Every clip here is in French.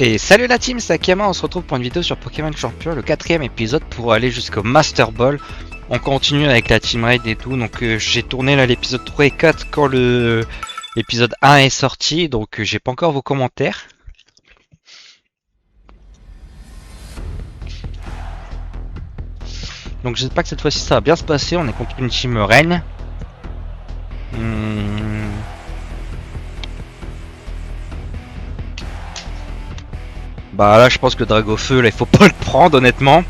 Et salut la team, c'est Akama, on se retrouve pour une vidéo sur Pokémon Champion, le 4ème épisode pour aller jusqu'au Master Ball. On continue avec la Team Raid et tout, donc j'ai tourné là l'épisode 3 et 4 quand l'épisode 1 est sorti, donc j'ai pas encore vos commentaires. Donc j'espère que cette fois-ci ça va bien se passer, on est contre une Team Reine. Bah là je pense que Dragofeu là il faut pas le prendre honnêtement.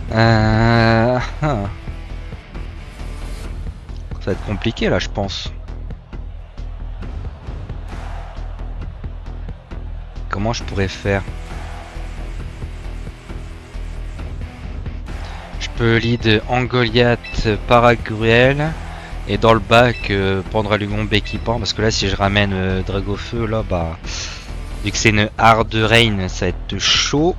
Ça va être compliqué là je pense. Comment je pourrais faire? Je peux lead Angoliath, Paragruel et dans le bac Pendralugon Béquipant parce que là si je ramène Dragofeu là bah vu que c'est une hard rain ça va être chaud.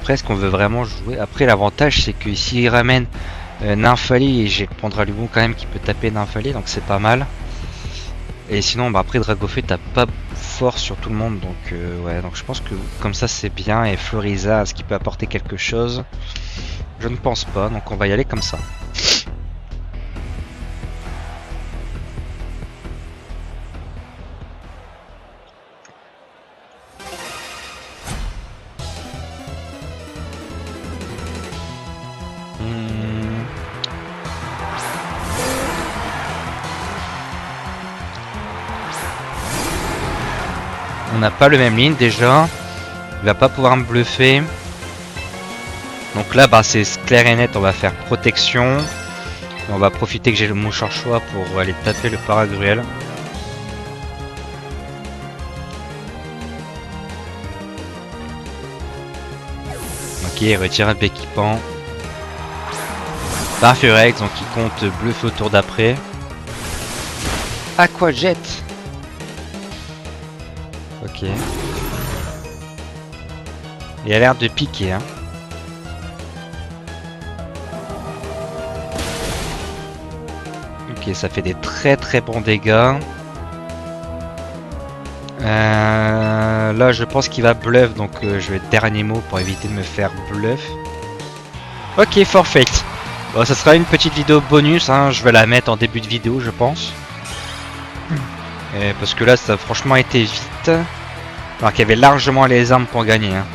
Après est-ce qu'on veut vraiment jouer? Après l'avantage c'est que s'il ramène Nymphali et j'ai le Pendralugon quand même qui peut taper Nymphali donc c'est pas mal. Et sinon bah après Dragofeu t'as pas force sur tout le monde donc ouais donc je pense que comme ça c'est bien. Et Floriza est-ce qu'il peut apporter quelque chose? Je ne pense pas donc on va y aller comme ça. On n'a pas le même ligne déjà. Il va pas pouvoir me bluffer. Donc là bah c'est clair et net, on va faire protection. Et on va profiter que j'ai le Moucharchois pour aller taper le Paragruel. Ok, il retire un Béquipant. Barfurex, donc il compte bluff au tour d'après. Aquajet. Ok. Il a l'air de piquer hein. Ok, ça fait des très bons dégâts. Là je pense qu'il va bluff donc je vais être dernier mot pour éviter de me faire bluff. Ok, forfait. Bon, ça sera une petite vidéo bonus hein. Je vais la mettre en début de vidéo je pense. Parce que là ça a franchement été vite. Alors qu'il y avait largement les armes pour gagner hein.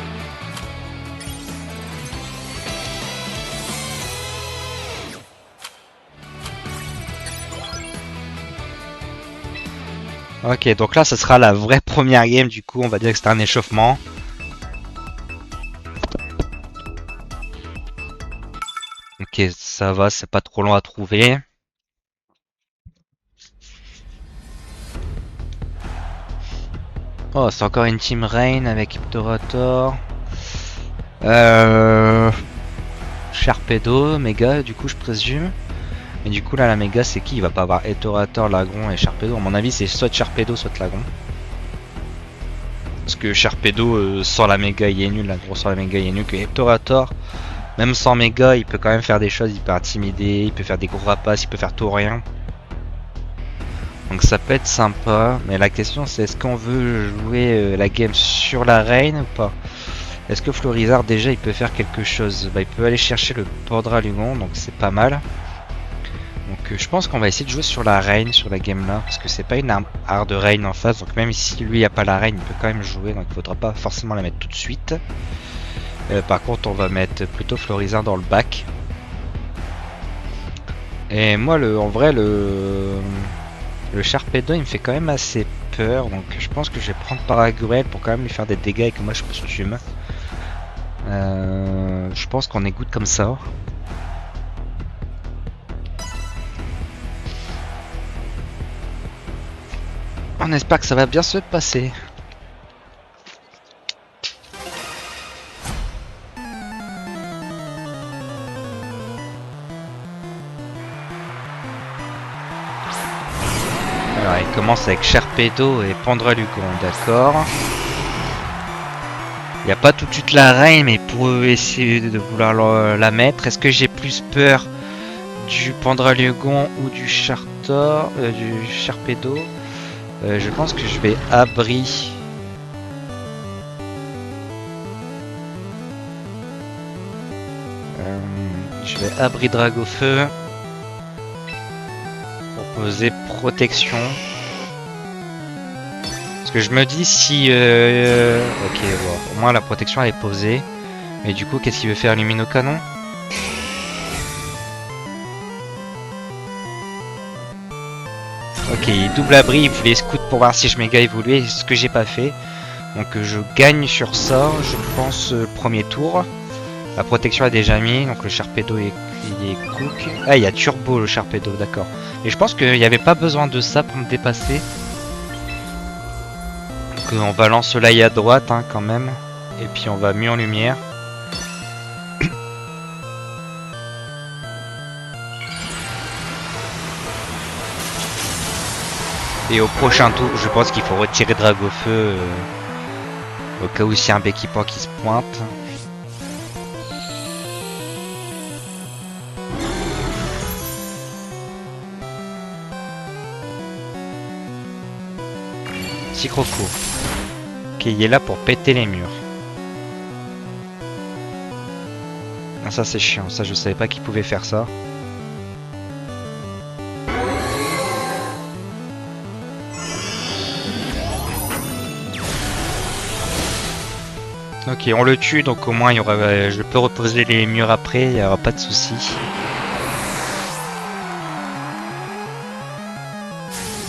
Ok, donc là, ce sera la vraie première game. Du coup, on va dire que c'est un échauffement. Ok, ça va, c'est pas trop long à trouver. Oh, c'est encore une Team Rain avec Iptorator. Sharpedo, Mega, du coup, je présume. Mais du coup, là, la Mega, c'est qui? Il va pas avoir Iptorator, Lagron et Sharpedo. À mon avis, c'est soit Sharpedo, soit Lagron. Parce que Sharpedo, sans la Mega, il est nul. Lagron, sans la Mega, il est nul. Que Iptorator, même sans Mega, il peut quand même faire des choses. Il peut intimider, il peut faire des gros rapaces, il peut faire tout ou rien. Donc ça peut être sympa. Mais la question, c'est est-ce qu'on veut jouer la game sur la Reine ou pas? Est-ce que Florizard, déjà, il peut faire quelque chose? Bah, il peut aller chercher le Pendralugon, donc c'est pas mal. Donc je pense qu'on va essayer de jouer sur la Reine, sur la game là, parce que c'est pas une arme hard Reine en face, donc même si lui il a pas la Reine, il peut quand même jouer, donc il faudra pas forcément la mettre tout de suite. Par contre on va mettre plutôt Florizard dans le bac. Et moi en vrai le Sharpedo il me fait quand même assez peur, donc je pense que je vais prendre Paragruel pour quand même lui faire des dégâts et que moi je costume. Je pense qu'on est good comme ça. On espère que ça va bien se passer. Alors il commence avec Sharpedo et Pendralugon, d'accord. Il n'y a pas tout de suite la reine, mais pour essayer de vouloir la mettre, est-ce que j'ai plus peur du Pendralugon ou du Sharpedo? Terminator, du Sharpedo. Je pense que je vais abri. Je vais abri Dragofeu. Pour poser protection. Parce que je me dis si... ok, bon, au moins la protection elle est posée. Mais du coup, qu'est-ce qu'il veut faire? Lumino-canon? Ok, double abri, il voulait scout pour voir si je méga évolué, ce que j'ai pas fait. Donc je gagne sur ça, je pense, premier tour. La protection est déjà mis, donc le Sharpedo il est cook. Ah, il y a turbo le Sharpedo, d'accord. Et je pense qu'il n'y avait pas besoin de ça pour me dépasser. Donc on va lancer soleil à droite hein, quand même. Et puis on va mieux en lumière. Et au prochain tour, je pense qu'il faut retirer Dragofeu au cas où il y a un Béquipant qui se pointe. Petit croco. Ok, il est là pour péter les murs. Ah, ça c'est chiant, ça je savais pas qu'il pouvait faire ça. Ok, on le tue, donc au moins il y aura, je peux reposer les murs après, il n'y aura pas de souci.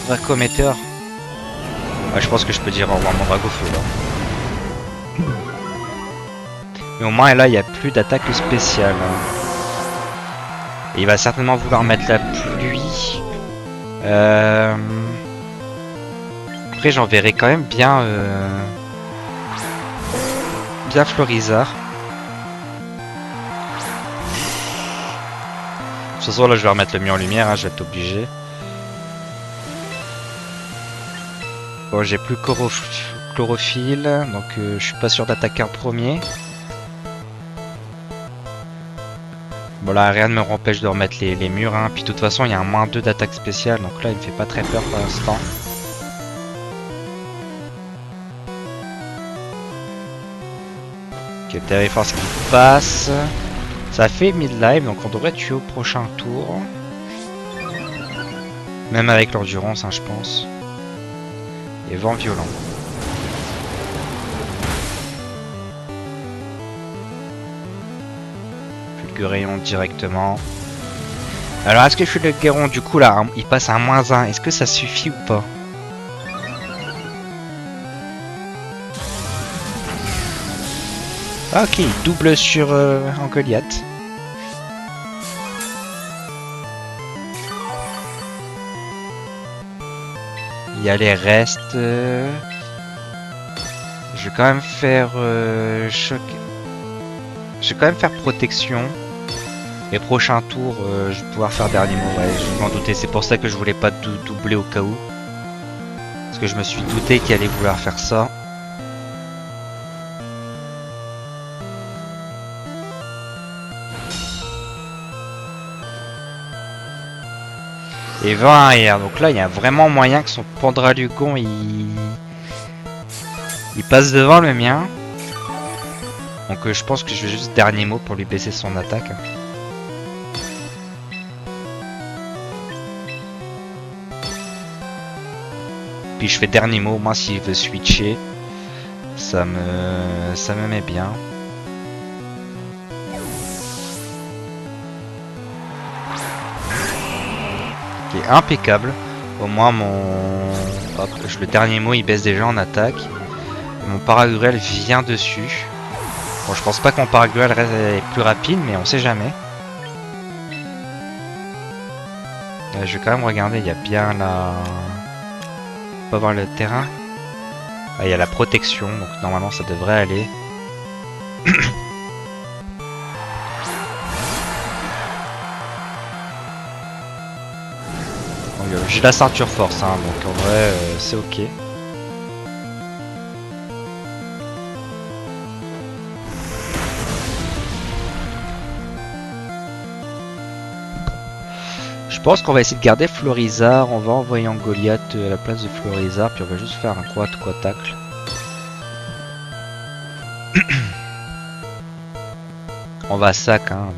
Dracometer. Ouais, je pense que je peux dire au revoir mon Dragofeu là. Mais au moins là il n'y a plus d'attaque spéciale. Et il va certainement vouloir mettre la pluie. Après j'enverrai quand même bien bien Florizard. De toute façon là je vais remettre le mur en lumière, hein, je vais être obligé. Bon, j'ai plus chlorophylle, donc je suis pas sûr d'attaquer en premier. Bon là rien ne me empêche de remettre les murs, hein. Puis de toute façon il y a un -2 d'attaque spéciale, donc là il me fait pas très peur pour l'instant. Ok, Terriforce qui passe. Ça fait mid-life, donc on devrait tuer au prochain tour. Même avec l'endurance, hein, je pense. Et vent violent. Fulguréon directement. Alors est-ce que Fulguréon du coup là, il passe à un -1, est-ce que ça suffit ou pas? Ah, ok, double sur en Goliath. Il y a les restes. Je vais quand même faire choc. Je vais quand même faire protection. Et prochain tour, je vais pouvoir faire dernier mot. Ouais, je m'en doutais. C'est pour ça que je voulais pas doubler au cas où. Parce que je me suis douté qu'il allait vouloir faire ça. Et 20 arrière. Donc là, il y a vraiment moyen que son Pendralugon il passe devant le mien. Donc je pense que je vais juste dernier mot pour lui baisser son attaque. Puis je fais dernier mot, moi s'il veut switcher, ça me met bien. Ok, impeccable. Au moins hop, le dernier mot il baisse déjà en attaque. Et mon Paragruel vient dessus. Bon, je pense pas que mon Paragruel est plus rapide, mais on sait jamais. Je vais quand même regarder, il y a bien la... On peut voir le terrain. Ah, il y a la protection, donc normalement ça devrait aller. J'ai la ceinture force, hein, donc en vrai c'est ok. Je pense qu'on va essayer de garder Florizard. On va envoyer en Goliath à la place de Florizard. Puis on va juste faire un quoi tacle. On va sac hein,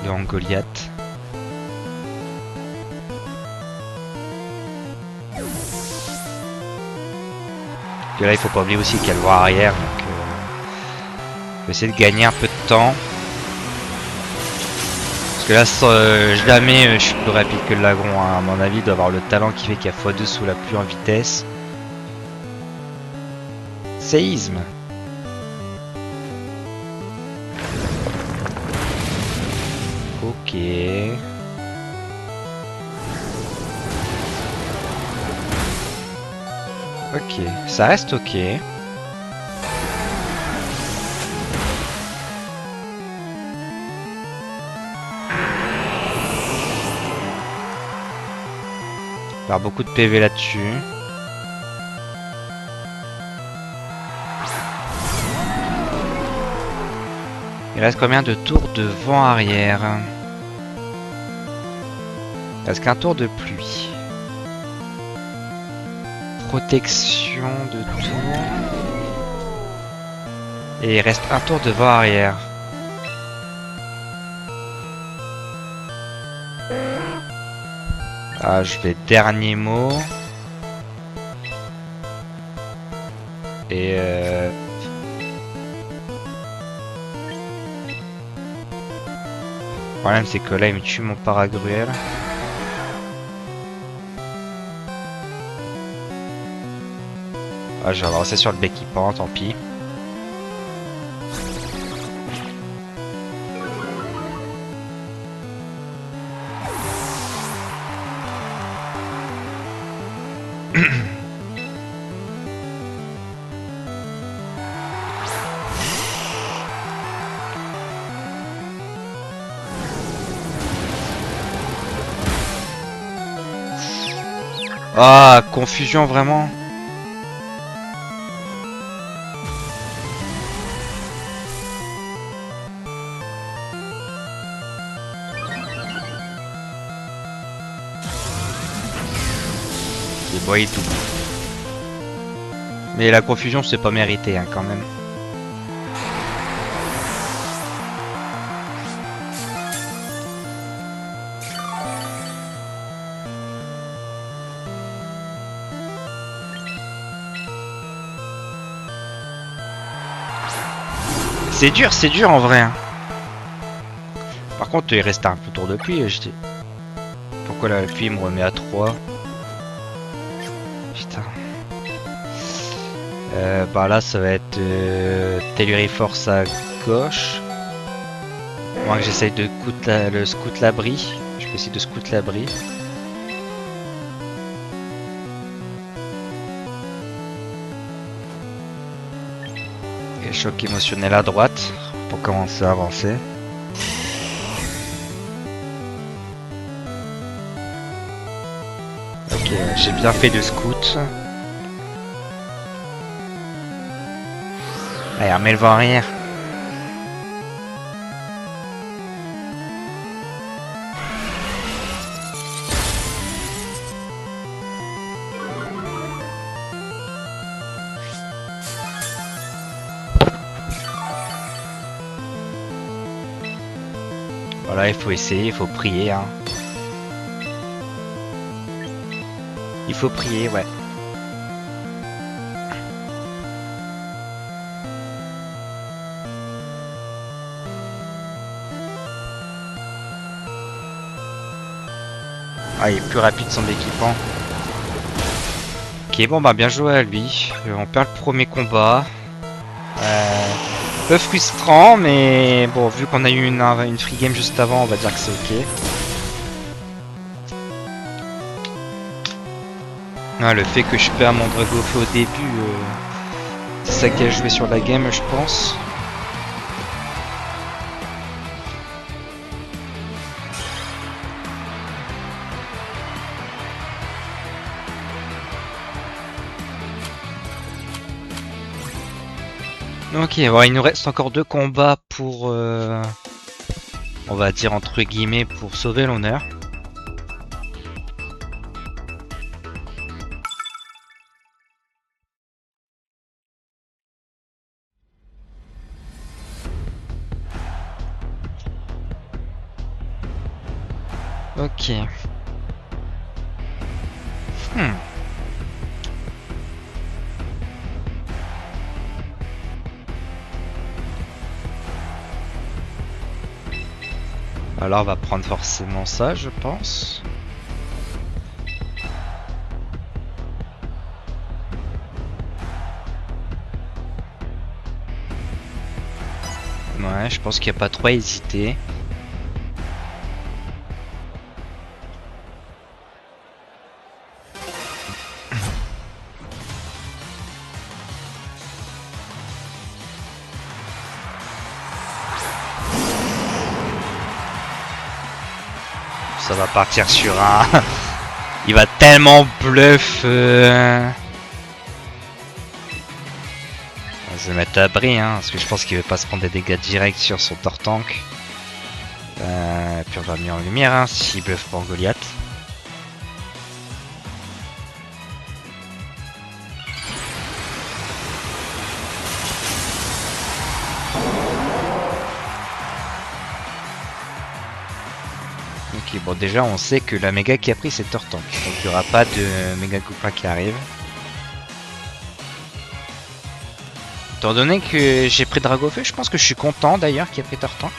le Angoliath. Et là il faut pas oublier aussi qu'il y a le voir arrière. Donc je vais essayer de gagner un peu de temps. Parce que là jamais je suis plus rapide que le Lagron. Hein. À mon avis il doit avoir le talent qui fait qu'il y a x2 sous la pluie en vitesse. Séisme. Ok. Ok, ça reste ok. Faire beaucoup de PV là-dessus. Il reste combien de tours de vent arrière? Il reste qu'un tour de pluie. Protection de tour. Et il reste un tour de vent arrière. Ah, je vais dernier mot. Et le problème c'est que là il me tue mon paragruel. Ah, je vais avancer sur le bec qui pend, tant pis. Ah, confusion vraiment. Bon, il double. Mais la confusion c'est pas mérité hein, quand même. C'est dur en vrai. Hein. Par contre, il reste un peu tour de pluie. Pourquoi la pluie me remet à 3? Putain. Bah là, ça va être Telluri Force à gauche. Moi que j'essaye de le scout l'abri. Je peux essayer de scout l'abri. Et choc émotionnel à droite pour commencer à avancer. Ok, j'ai bien fait de scout. Allez, remets le vent arrière. Voilà, il faut essayer, il faut prier. Hein. Il faut prier, ouais. Ah, il est plus rapide son équipement. Ok, bon bah bien joué à lui. On perd le premier combat. Un peu frustrant, mais bon, vu qu'on a eu une free game juste avant, on va dire que c'est ok. Ah, le fait que je perds mon Dragofeu au début, c'est ça qui a joué sur la game, je pense. Ok, bon, il nous reste encore 2 combats pour on va dire entre guillemets, pour sauver l'honneur. Ok. Alors on va prendre forcément ça, je pense. Ouais, je pense qu'il n'y a pas trop à hésiter. Ça va partir sur un... Il va tellement bluff. Je vais mettre abri, hein, parce que je pense qu'il ne veut pas se prendre des dégâts directs sur son Tortank. Puis on va mettre en lumière, hein, s'il bluffe pour Goliath. Ok, bon déjà on sait que la méga qui a pris c'est Tortank, donc il n'y aura pas de méga Koopa qui arrive. Étant donné que j'ai pris Dragofeu, je pense que je suis content d'ailleurs qu'il ait pris Tortank.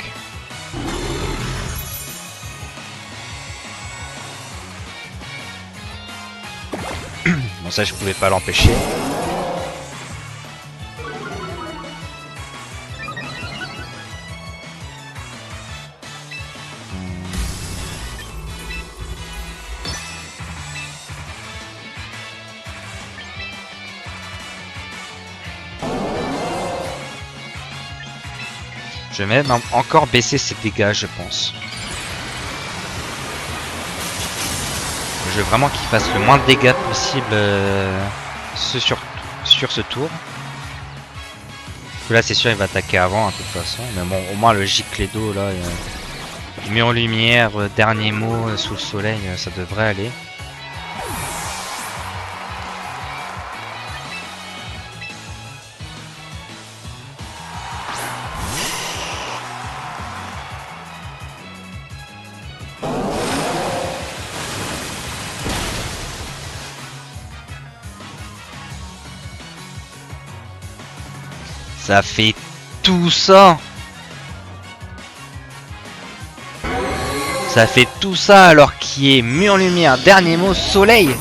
Bon ça je pouvais pas l'empêcher. Je vais même encore baisser ses dégâts, je pense. Je veux vraiment qu'il fasse le moins de dégâts possible sur ce tour. Parce que là, c'est sûr, il va attaquer avant, hein, de toute façon. Mais bon, au moins le Gicledo, là, il met en lumière, dernier mot sous le soleil, ça devrait aller. Ça fait tout ça. Ça fait tout ça alors qu'il est mis en lumière. Dernier mot, soleil.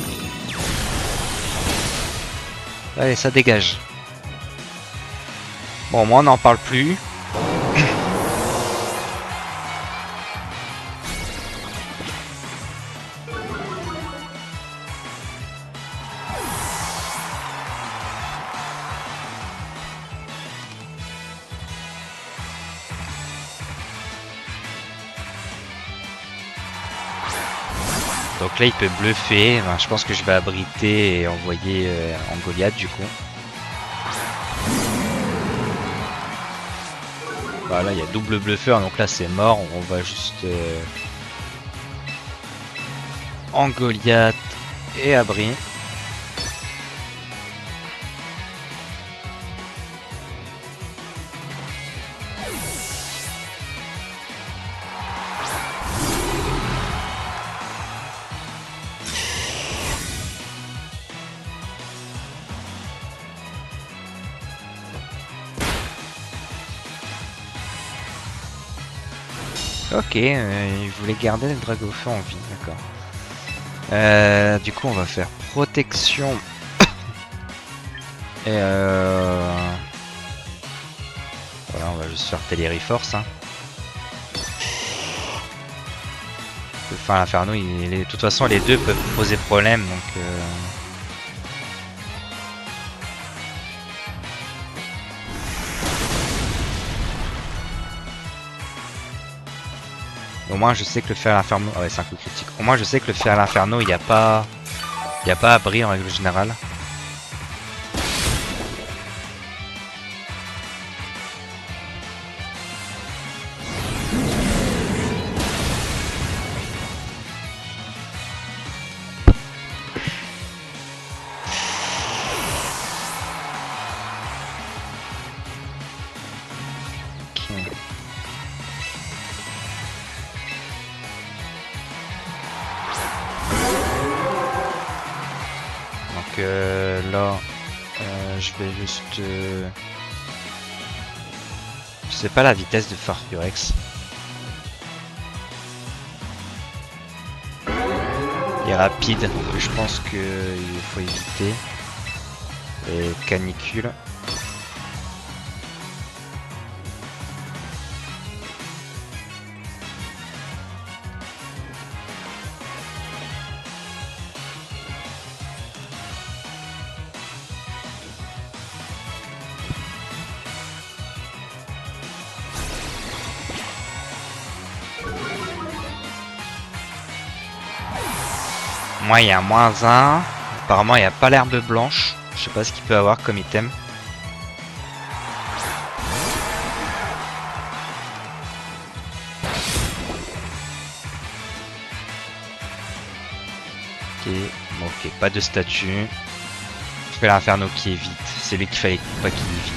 Allez, ça dégage. Bon, moi on n'en parle plus. Donc là il peut bluffer, enfin, je pense que je vais abriter et envoyer en Goliath du coup. Voilà, il y a double bluffeur, donc là c'est mort, on va juste en Goliath et abri. Ok, il voulait garder le Dragofeu en vie, d'accord. Du coup, on va faire protection. Et voilà, on va juste faire Télériforce. Hein. Enfin, l'Inferno, de toute façon, les deux peuvent poser problème, donc... Au moins je sais que le fer à l'inferno. Ah ouais, c'est un coup critique. Au moins je sais que le fer à l'inferno, il n'y a pas. Il n'y a pas abri en règle générale. là, je vais juste... Je sais pas la vitesse de Farfurex. Il est rapide, je pense qu'il faut éviter. Et canicule. Moi, il y a un -1. Apparemment, il n'y a pas l'herbe blanche. Je sais pas ce qu'il peut avoir comme item. Ok, bon, ok, pas de statue. Je fais l'inferno qui évite. C'est lui qu'il fallait pas qu'il évite.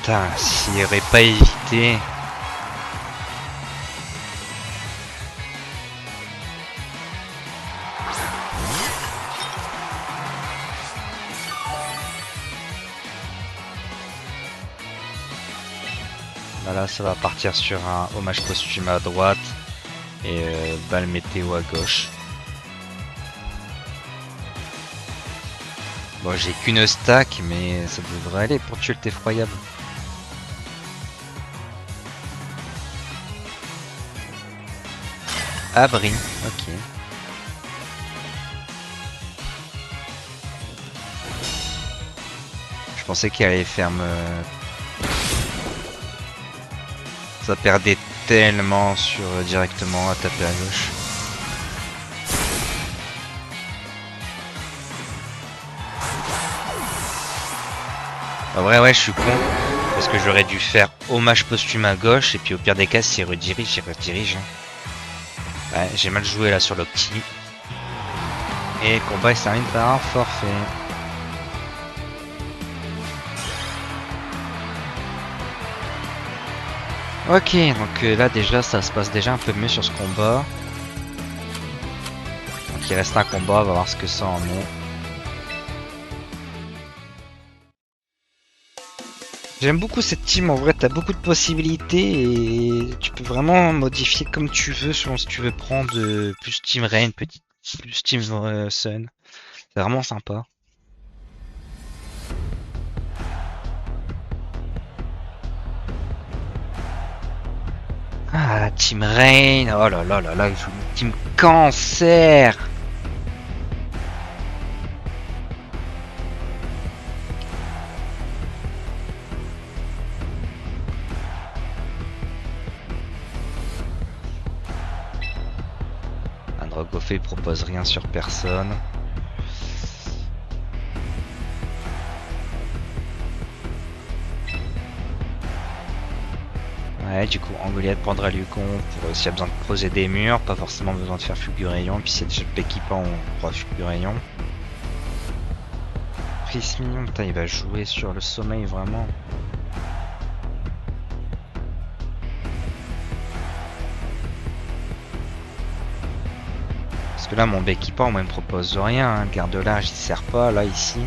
Putain, s'il aurait pas évité. Là, ça va partir sur un hommage posthume à droite et balle météo à gauche. Bon, j'ai qu'une stack, mais ça devrait aller pour tuer le effroyable. Abri, ok. Je pensais qu'il allait faire me... Ça perdait tellement sur directement à taper à gauche. En vrai, ouais, je suis con. Parce que j'aurais dû faire hommage posthume à gauche et puis au pire des cas, s'il redirige, il redirige. Ouais, j'ai mal joué là sur l'opti. Et le combat il se termine par un forfait. Ok, donc là déjà ça se passe déjà un peu mieux sur ce combat. Donc il reste un combat, on va voir ce que ça en est. J'aime beaucoup cette team, en vrai t'as beaucoup de possibilités et tu peux vraiment modifier comme tu veux selon si tu veux prendre plus Team Rain, plus Team Sun. C'est vraiment sympa. Ah, Team Rain, oh là là là là, il joue une Team Cancer. Un Dragofeu propose rien sur personne. Ouais, du coup, Angoliath prendra Lucon pour s'il y a besoin de creuser des murs, pas forcément besoin de faire Fulguréon, puis s'il y a déjà Péquipan, on prend Fulguréon. Prismillon, putain, il va jouer sur le sommeil vraiment. Parce que là, mon Péquipan, moi, il me propose rien, hein. Garde large, il sert pas, là, ici.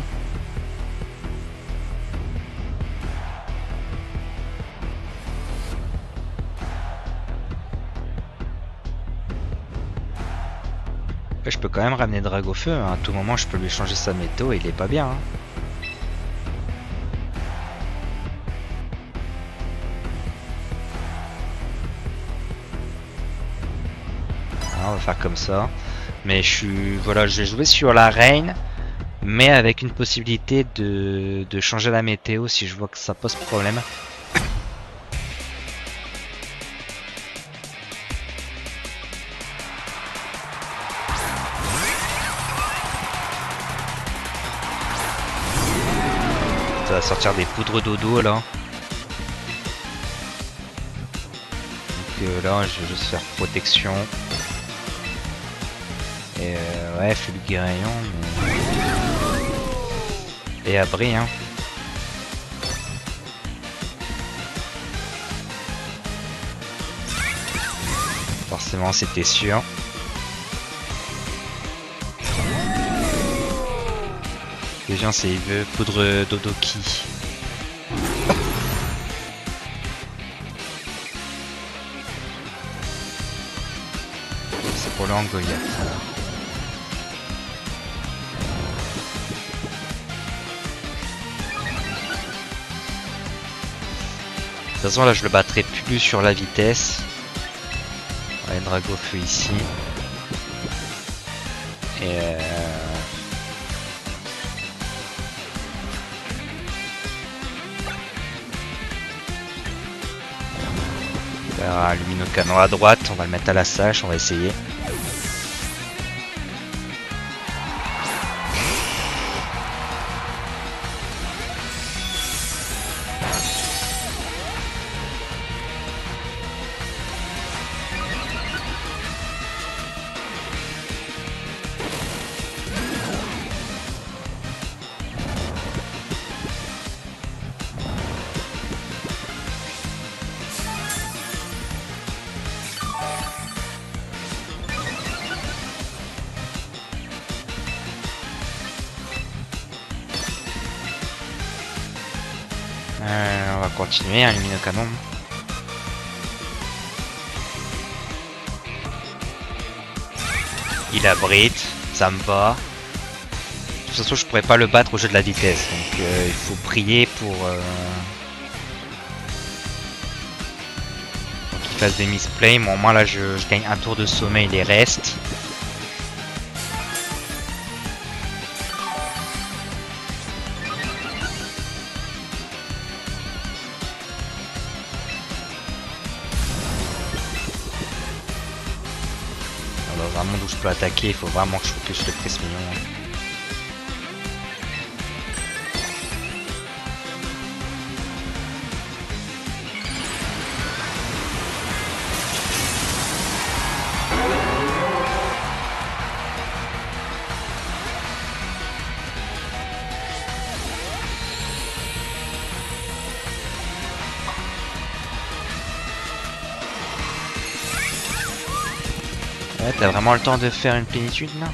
Je peux quand même ramener Dragofeu, hein. À tout moment je peux lui changer sa météo et il est pas bien. Hein. Alors, on va faire comme ça. Mais voilà, je vais jouer sur la Reine, mais avec une possibilité de changer la météo si je vois que ça pose problème. Ça va sortir des poudres dodo là. Donc là je vais juste faire protection. Et ouais, Fulguréon. Mais... Et abri hein. forcément, c'était sûr. Déjà, c'est il veut poudre Dodoki. C'est pour le Goliath. De toute façon, là, je le battrai plus sur la vitesse. On va Drago feu ici. Et un lumino-canon à droite, on va le mettre à la sage, on va essayer. On va continuer, un lumino-canon. Il abrite, ça me va. De toute façon, je pourrais pas le battre au jeu de la vitesse, donc il faut prier pour qu'il fasse des misplays. Bon, moi là, je gagne un tour de sommeil, les restes. Dans un monde où je peux attaquer, il faut vraiment que je focus le presse-million. Ouais, t'as vraiment le temps de faire une plénitude là?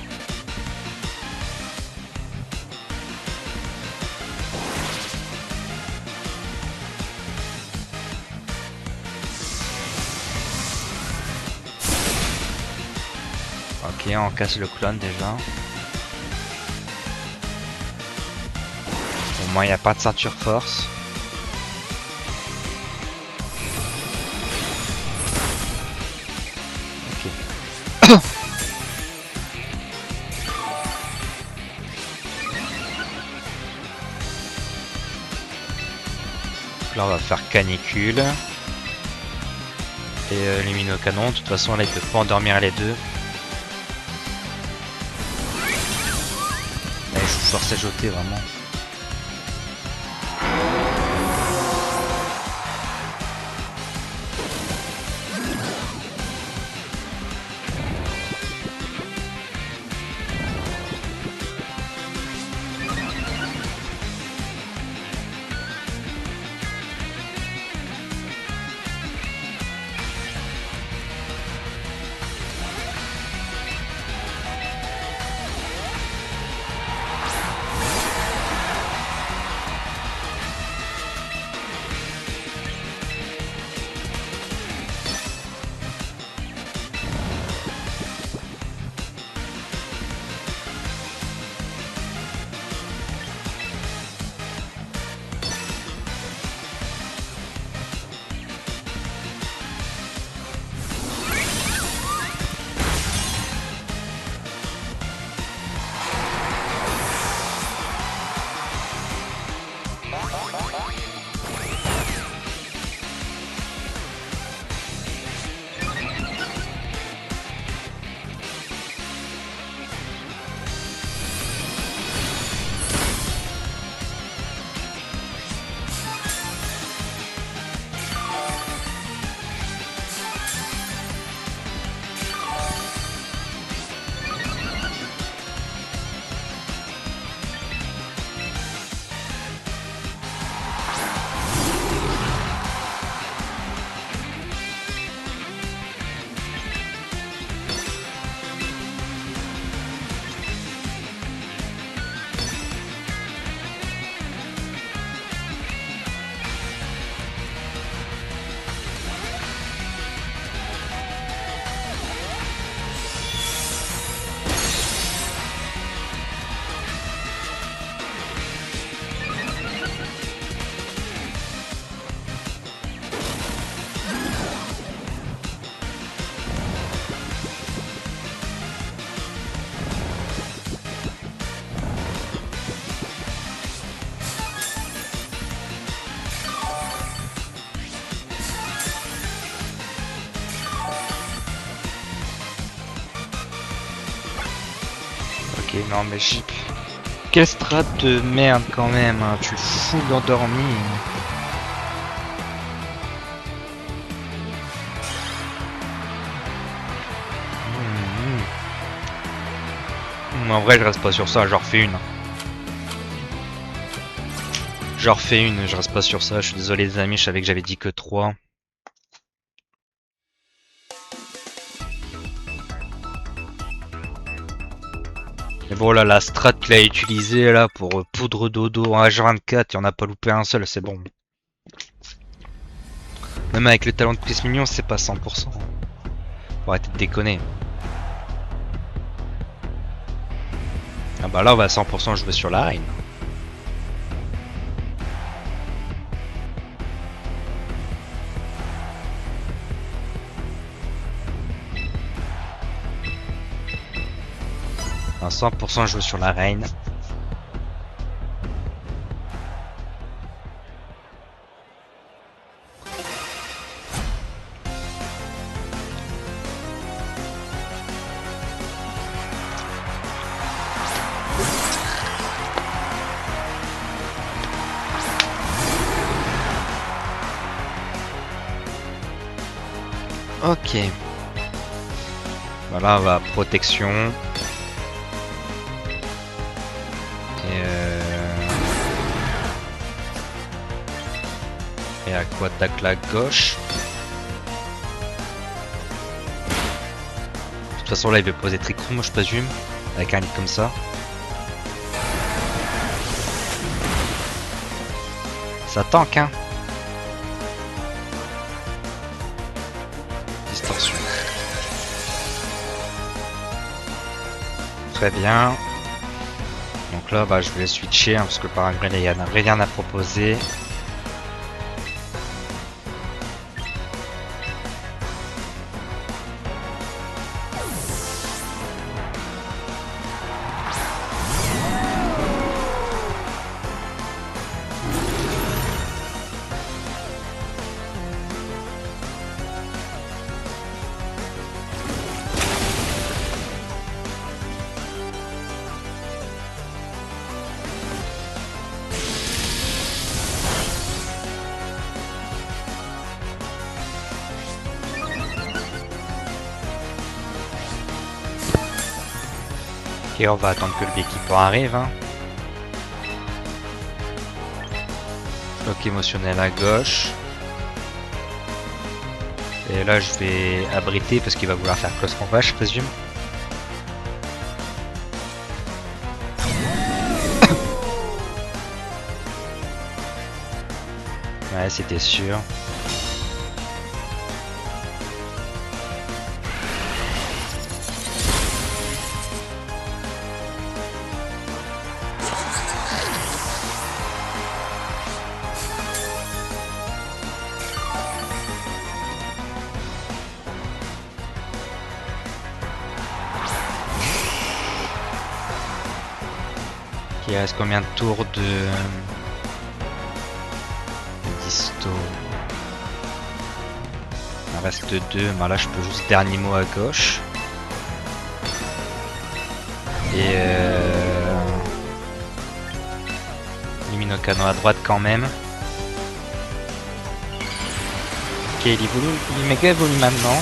Ok, on casse le clone déjà. Au moins il n'y a pas de ceinture force. Là on va faire canicule. Et lumino-canon, de toute façon là il peut pas endormir les deux. Là je vous force à jeter vraiment. Ok, non mais j'ai... Quelle strat de merde quand même, hein. Tu fous d'endormi. En vrai, je reste pas sur ça, j'en refais une. J'en refais une, je reste pas sur ça. Je suis désolé les amis, je savais que j'avais dit que 3. Mais bon là, la strat qu'il a utilisée là pour poudre dodo en H24, il en a pas loupé un seul, c'est bon. Même avec le talent de Chris Mignon, c'est pas 100%. Faut arrêter de déconner. Ah bah là, on va à 100% jouer sur la reine. À 100% jouer sur la reine. Ok. Voilà, on va protection. Et à quoi attaque la gauche. De toute façon là il veut poser Trick Room, je présume. Avec un lit comme ça. Ça tank hein. Distorsion. Très bien. Donc là bah je vais switcher hein, parce que par exemple il n'y a rien à proposer. Ok, on va attendre que le Beekeeper arrive. Hein. Bloc émotionnel à gauche. Et là je vais abriter parce qu'il va vouloir faire close combat, je présume. Ouais, c'était sûr. Il reste combien de tours de disto? Il reste 2, bah là je peux juste dernier mot à gauche. Et élimine au canon à droite quand même. Ok, il est méga évolue maintenant.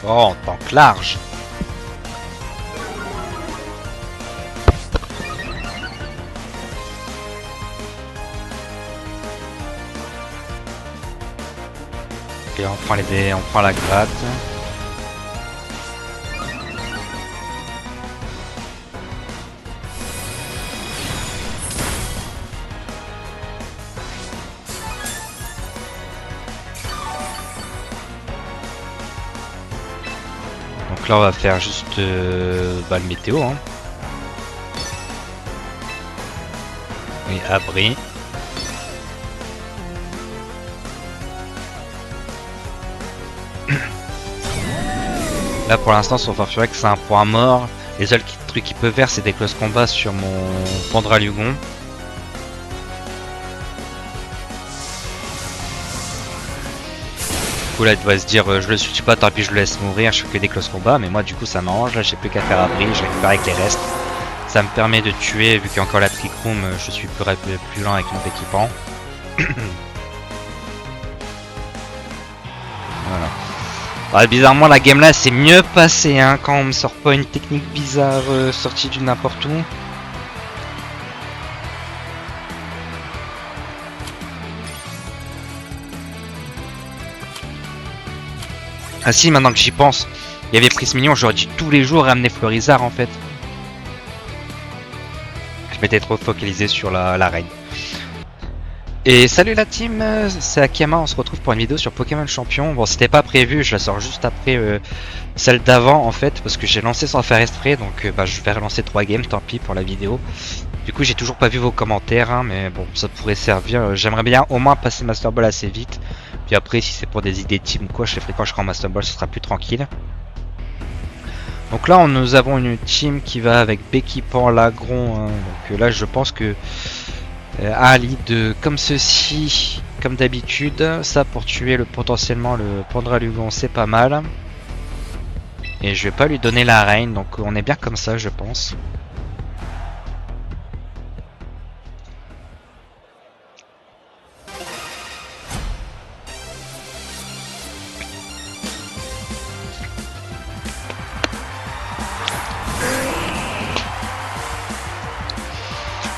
Oh, en tank large. Ok, on prend les dés, on prend la gratte. Donc là on va faire juste le météo. Hein. Et abri. Là pour l'instant son Farfurek c'est un point mort. Les seuls trucs qu'il peut faire c'est des close combats sur mon Pandralugon. Du coup là il doit se dire je le suis pas, tant pis je le laisse mourir, je fais que des close combats, mais moi du coup ça m'arrange, là j'ai plus qu'à faire abri, je récupère avec les restes. Ça me permet de tuer, vu qu'il y a encore la Trick Room, je suis plus lent avec mon équipement. Voilà. Ah, bizarrement la game là c'est mieux passé hein, quand on me sort pas une technique bizarre sortie du n'importe où. Ah si, maintenant que j'y pense, il y avait Prise Mignon, j'aurais dû tous les jours ramener Florizard en fait. Je m'étais trop focalisé sur la reine. Et salut la team, c'est Akiyama, on se retrouve pour une vidéo sur Pokémon Champion. Bon, c'était pas prévu, je la sors juste après celle d'avant en fait, parce que j'ai lancé sans faire exprès, donc je vais relancer 3 games, tant pis pour la vidéo. Du coup, j'ai toujours pas vu vos commentaires, hein, mais bon, ça pourrait servir. J'aimerais bien au moins passer Master Ball assez vite. Puis après, si c'est pour des idées de team ou quoi, je les ferai quand je serai en Master Ball, ce sera plus tranquille. Donc là, nous avons une team qui va avec Béquipan, Lagron. Hein, donc là, je pense que un lead comme ceci, comme d'habitude, ça pour tuer potentiellement le Pandralugon, c'est pas mal. Et je vais pas lui donner la reine, donc on est bien comme ça, je pense.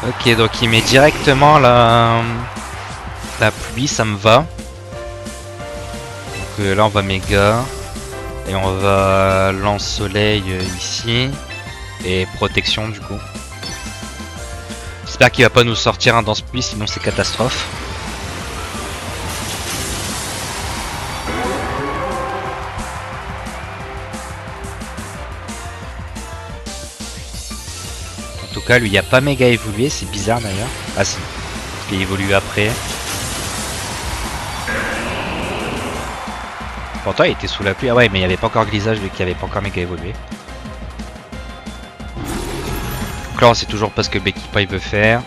Ok, donc il met directement la pluie, ça me va. Donc là on va méga. Et on va lance-soleil ici. Et protection du coup. J'espère qu'il va pas nous sortir un danse pluie, sinon c'est catastrophe. En tout cas, lui, il n'y a pas méga évolué, c'est bizarre d'ailleurs. Ah si, parce qu'il évolue après. Pourtant, il était sous la pluie. Ah ouais, mais il n'y avait pas encore glissage vu qu'il n'y avait pas encore méga évolué. Donc là, on sait toujours pas ce que Béquipa il veut faire.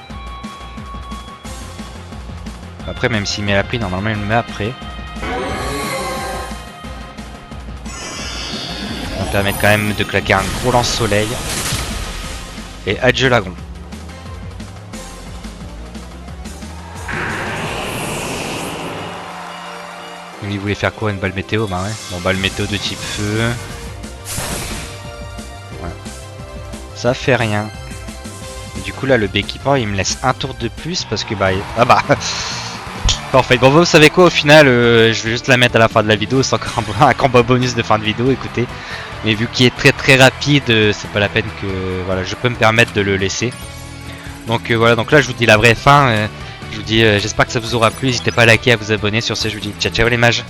Après, même s'il met la pluie, normalement, il le met après. Ça va permettre quand même de claquer un gros lance-soleil. Et adieu Lagron. Il voulait faire quoi, une balle météo? Bah ouais. Bon, balle météo de type feu. Ouais. Ça fait rien. Et du coup là le Béquipan il me laisse un tour de plus parce que ah bah parfait. Bon vous savez quoi, au final je vais juste la mettre à la fin de la vidéo, c'est encore un combat bonus de fin de vidéo, écoutez. Mais vu qu'il est très rapide, c'est pas la peine que voilà, je peux me permettre de le laisser. Donc voilà, donc là je vous dis la vraie fin. Je vous dis j'espère que ça vous aura plu, n'hésitez pas à liker, à vous abonner. Sur ce je vous dis ciao ciao les mages.